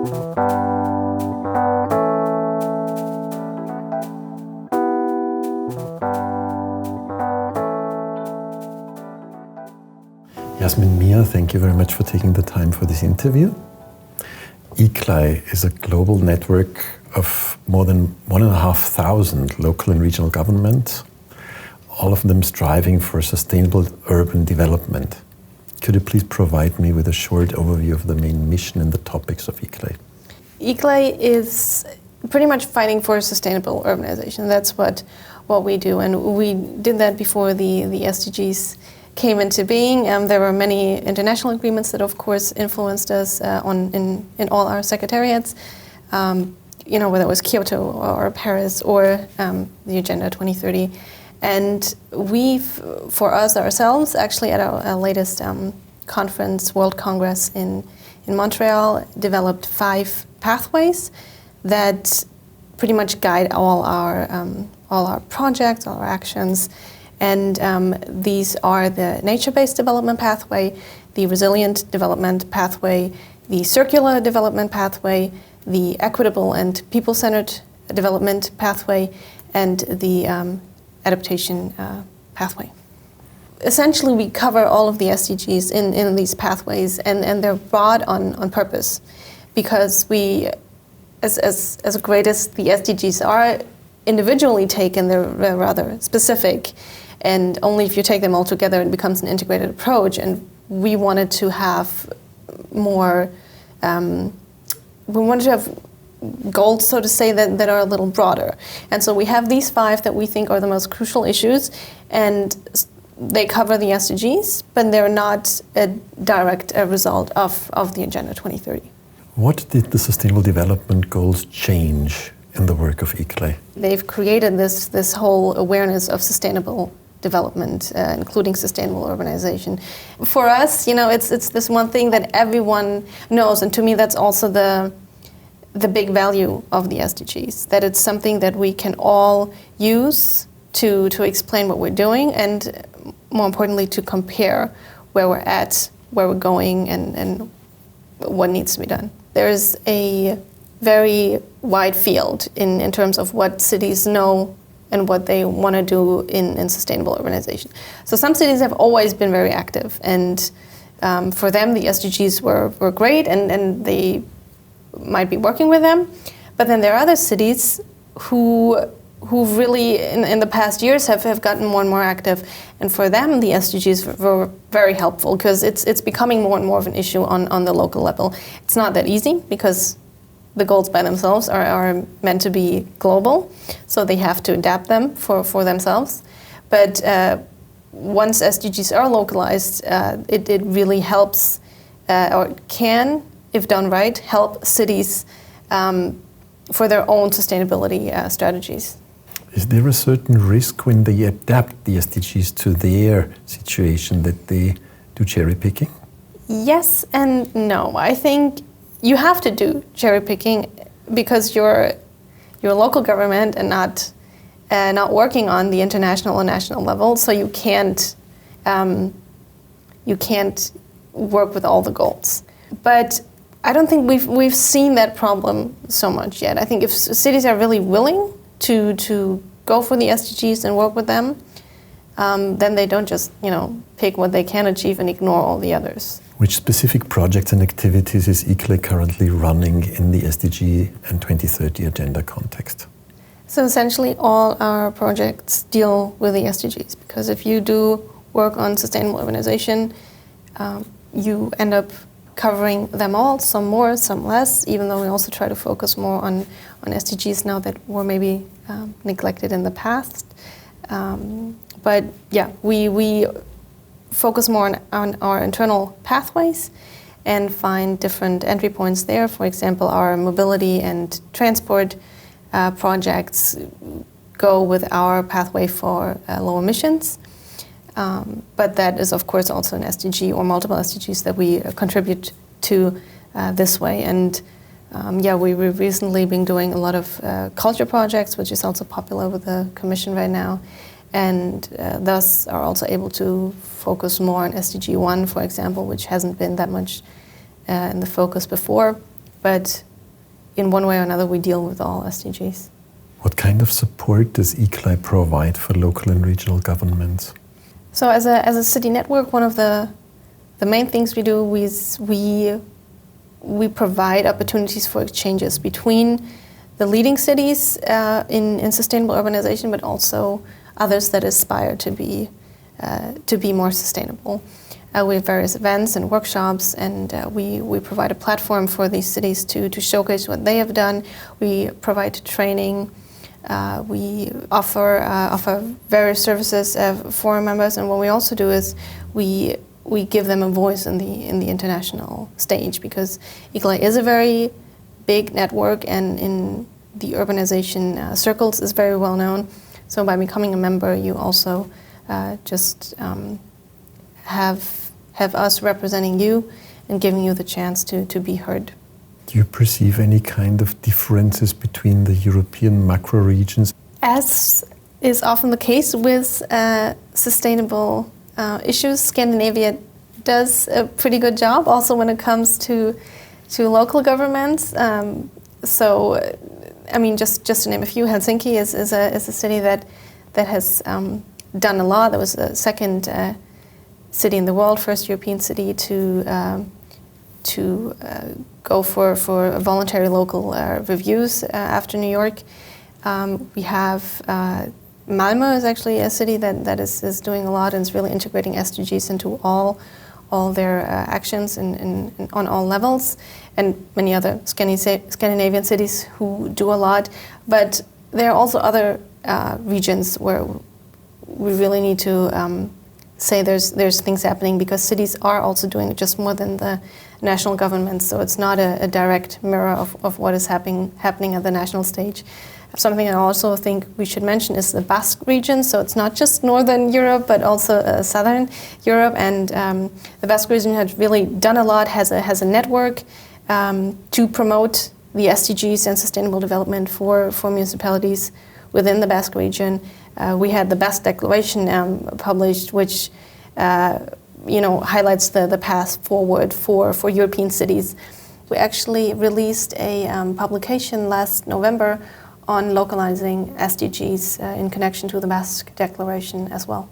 Jasmin, Miah, thank you very much for taking the time for this interview. ICLEI is a global network of more than 1,500 local and regional governments, all of them striving for sustainable urban development. Could you please provide me with a short overview of the main mission and the topics of ICLEI? ICLEI is pretty much fighting for sustainable urbanization. That's what we do, and we did that before the SDGs came into being. There were many international agreements that, of course, influenced us in all our secretariats. Whether it was Kyoto or Paris or the Agenda 2030. And we've, for us ourselves, actually at our latest conference, World Congress in Montreal, developed 5 pathways that pretty much guide all our projects, all our actions. And these are the nature-based development pathway, the resilient development pathway, the circular development pathway, the equitable and people-centered development pathway, and the adaptation pathway. Essentially, we cover all of the SDGs in these pathways, and they're broad on purpose, because we, as great as the SDGs are, individually taken, they're rather specific. And only if you take them all together, it becomes an integrated approach. And we wanted to have more, we wanted to have goals, so to say, that are a little broader. And so we have these 5 that we think are the most crucial issues, and they cover the SDGs, but they're not a direct result of the Agenda 2030. What did the Sustainable Development Goals change in the work of ICLEI? They've created this whole awareness of sustainable development, including sustainable urbanization. For us, it's this one thing that everyone knows, and to me that's also the big value of the SDGs, that it's something that we can all use to explain what we're doing, and more importantly, to compare where we're at, where we're going, and what needs to be done. There's a very wide field in terms of what cities know and what they want to do in sustainable urbanization. So some cities have always been very active, and for them the SDGs were great, and they might be working with them. But then there are other cities who really in the past years have gotten more and more active, and for them the SDGs were very helpful, because it's becoming more and more of an issue on the local level. It's not that easy, because the goals by themselves are meant to be global, so they have to adapt them for themselves. But once SDGs are localized, it really helps, or can, if done right, help cities for their own sustainability strategies. Is there a certain risk when they adapt the SDGs to their situation that they do cherry picking? Yes and no. I think you have to do cherry picking because you're a local government and not working on the international or national level, so you can't work with all the goals. But I don't think we've seen that problem so much yet. I think if cities are really willing to go for the SDGs and work with them, then they don't just pick what they can achieve and ignore all the others. Which specific projects and activities is ICLEI currently running in the SDG and 2030 agenda context? So essentially all our projects deal with the SDGs, because if you do work on sustainable urbanization, you end up covering them all, some more, some less, even though we also try to focus more on SDGs now that were maybe neglected in the past. But yeah, we focus more on our internal pathways and find different entry points there. For example, our mobility and transport projects go with our pathway for low emissions. But that is, of course, also an SDG or multiple SDGs that we contribute to this way. And we've recently been doing a lot of culture projects, which is also popular with the Commission right now, and thus are also able to focus more on SDG 1, for example, which hasn't been that much in the focus before. But in one way or another, we deal with all SDGs. What kind of support does ICLEI provide for local and regional governments? So as a city network, one of the main things we do is we provide opportunities for exchanges between the leading cities in sustainable urbanization, but also others that aspire to be more sustainable. We have various events and workshops, and we provide a platform for these cities to showcase what they have done. We provide training. We offer various services for our members, and what we also do is we give them a voice in the international stage, because ICLEI is a very big network, and in the urbanization circles is very well known. So by becoming a member, you also just have us representing you and giving you the chance to be heard. Do you perceive any kind of differences between the European macro regions? As is often the case with sustainable issues, Scandinavia does a pretty good job also when it comes to local governments. So, I mean, just to name a few, Helsinki is a city that has done a lot. That was the second city in the world, first European city to go for voluntary local reviews after New York. We have Malmö is actually a city that is doing a lot and is really integrating SDGs into all their actions on all levels, and many other Scandinavian cities who do a lot. But there are also other regions where we really need to say there's things happening, because cities are also doing just more than the national governments. So it's not a direct mirror of what is happening at the national stage. Something I also think we should mention is the Basque region. So it's not just Northern Europe, but also Southern Europe. And the Basque region has really done a lot, has a network to promote the SDGs and sustainable development for municipalities within the Basque region. We had the Basque Declaration published, which highlights the path forward for European cities. We actually released a publication last November on localizing SDGs in connection to the Basque Declaration as well.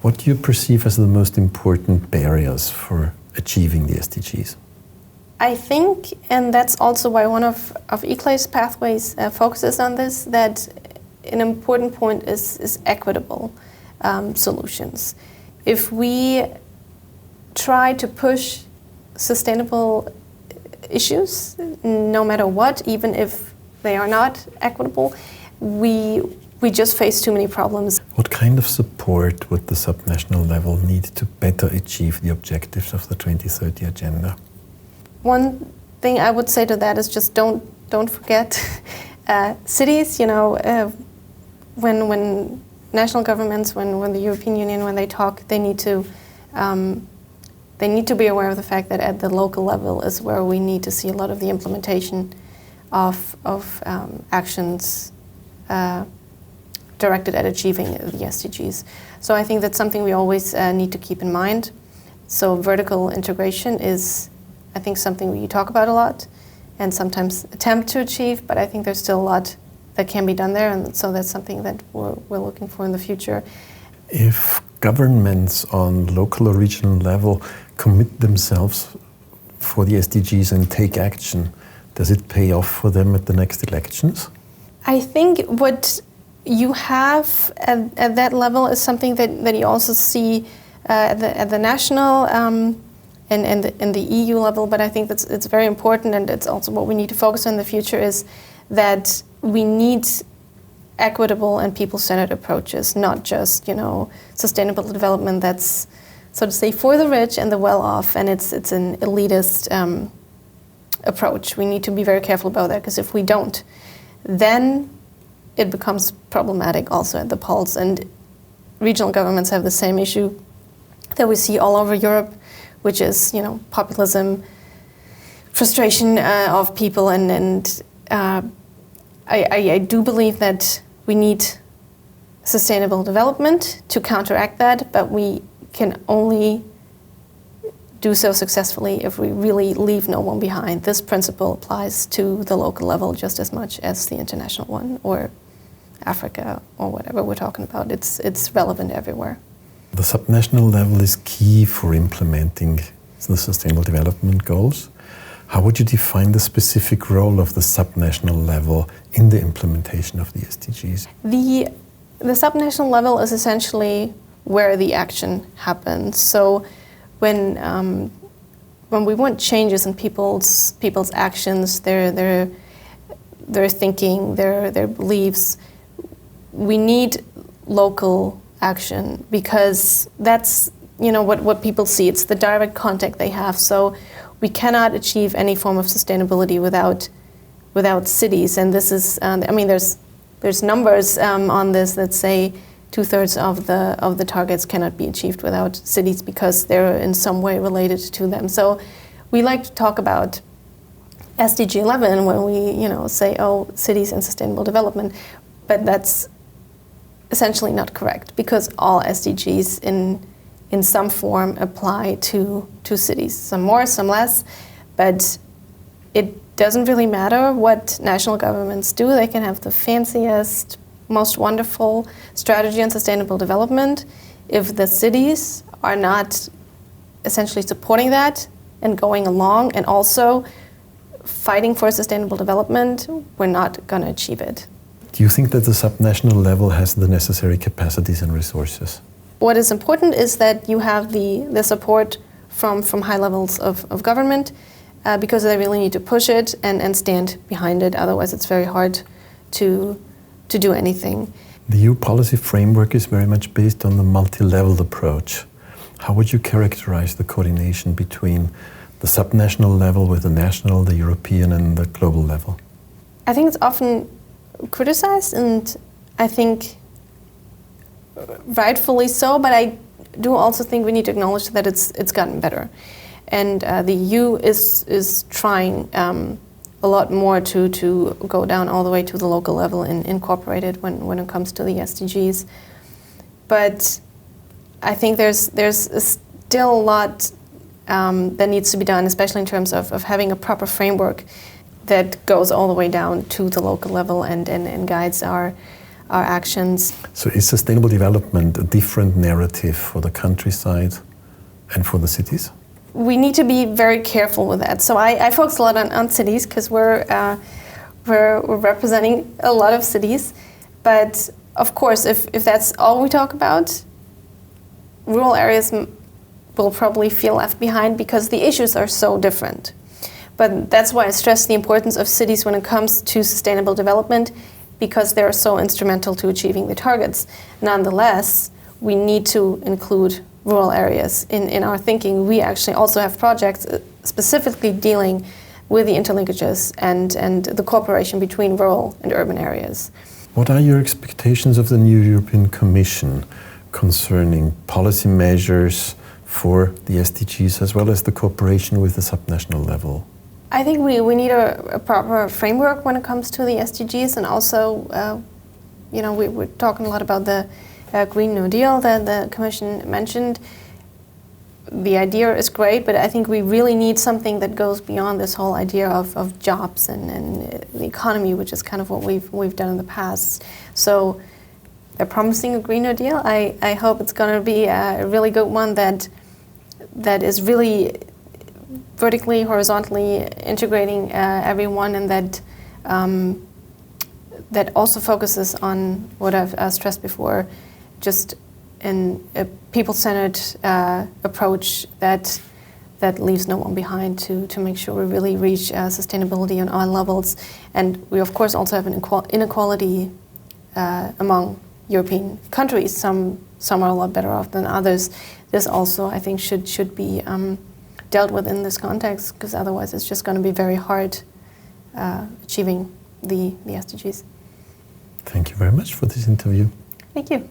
What do you perceive as the most important barriers for achieving the SDGs? I think, and that's also why one of ICLEI's pathways focuses on this, that an important point is equitable solutions. If we try to push sustainable issues, no matter what, even if they are not equitable, we just face too many problems. What kind of support would the subnational level need to better achieve the objectives of the 2030 agenda? One thing I would say to that is just don't forget cities. When national governments, when the European Union, when they talk, they need to be aware of the fact that at the local level is where we need to see a lot of the implementation of actions directed at achieving the SDGs. So I think that's something we always need to keep in mind. So vertical integration is, I think, something we talk about a lot and sometimes attempt to achieve, but I think there's still a lot that can be done there, and so that's something that we're looking for in the future. If governments on local or regional level commit themselves for the SDGs and take action, does it pay off for them at the next elections? I think what you have at that level is something that you also see at the national and the EU level, but I think it's very important, and it's also what we need to focus on in the future, is that we need equitable and people-centered approaches, not just sustainable development that's, so to say, for the rich and the well-off, and it's an elitist approach. We need to be very careful about that, because if we don't, then it becomes problematic also at the pulse. And regional governments have the same issue that we see all over Europe, which is populism, frustration of people, and I do believe that we need sustainable development to counteract that, but we can only do so successfully if we really leave no one behind. This principle applies to the local level just as much as the international one, or Africa, or whatever we're talking about. It's relevant everywhere. The subnational level is key for implementing the Sustainable Development Goals. How would you define the specific role of the subnational level in the implementation of the SDGs? The subnational level is essentially where the action happens. So when we want changes in people's actions, their thinking, their beliefs, we need local action, because that's what people see. It's the direct contact they have. So we cannot achieve any form of sustainability without cities. And this is there's numbers on this that say 2/3 of the targets cannot be achieved without cities, because they're in some way related to them. So we like to talk about SDG 11 when we say, oh, cities and sustainable development, but that's essentially not correct, because all SDGs in some form apply to cities, some more, some less, but it doesn't really matter what national governments do. They can have the fanciest, most wonderful strategy on sustainable development. If the cities are not essentially supporting that and going along and also fighting for sustainable development, we're not going to achieve it. Do you think that the subnational level has the necessary capacities and resources? What is important is that you have the support from high levels of government, because they really need to push it and stand behind it. Otherwise, it's very hard to do anything. The EU policy framework is very much based on the multi-level approach. How would you characterize the coordination between the subnational level with the national, the European, and the global level? I think it's often criticized, and I think rightfully so, but I do also think we need to acknowledge that it's gotten better. And the EU is trying a lot more to go down all the way to the local level and incorporate it when it comes to the SDGs. But I think there's still a lot that needs to be done, especially in terms of having a proper framework that goes all the way down to the local level and guides our actions. So is sustainable development a different narrative for the countryside and for the cities? We need to be very careful with that. So I focus a lot on cities, because we're representing a lot of cities. But of course, if that's all we talk about, rural areas will probably feel left behind, because the issues are so different. But that's why I stress the importance of cities when it comes to sustainable development, because they're so instrumental to achieving the targets. Nonetheless, we need to include rural areas in our thinking. We actually also have projects specifically dealing with the interlinkages and the cooperation between rural and urban areas. What are your expectations of the new European Commission concerning policy measures for the SDGs as well as the cooperation with the subnational level? I think we need a proper framework when it comes to the SDGs, and also, we're talking a lot about the Green New Deal that the Commission mentioned. The idea is great, but I think we really need something that goes beyond this whole idea of jobs and the economy, which is kind of what we've done in the past. So they're promising a Green New Deal. I hope it's going to be a really good one that is really vertically, horizontally integrating everyone, and that also focuses on what I've stressed before, just in a people-centered approach that leaves no one behind, to make sure we really reach sustainability on all levels. And we of course also have an inequality among European countries. Some are a lot better off than others. This also, I think, should be dealt with in this context, because otherwise it's just going to be very hard achieving the SDGs. Thank you very much for this interview. Thank you.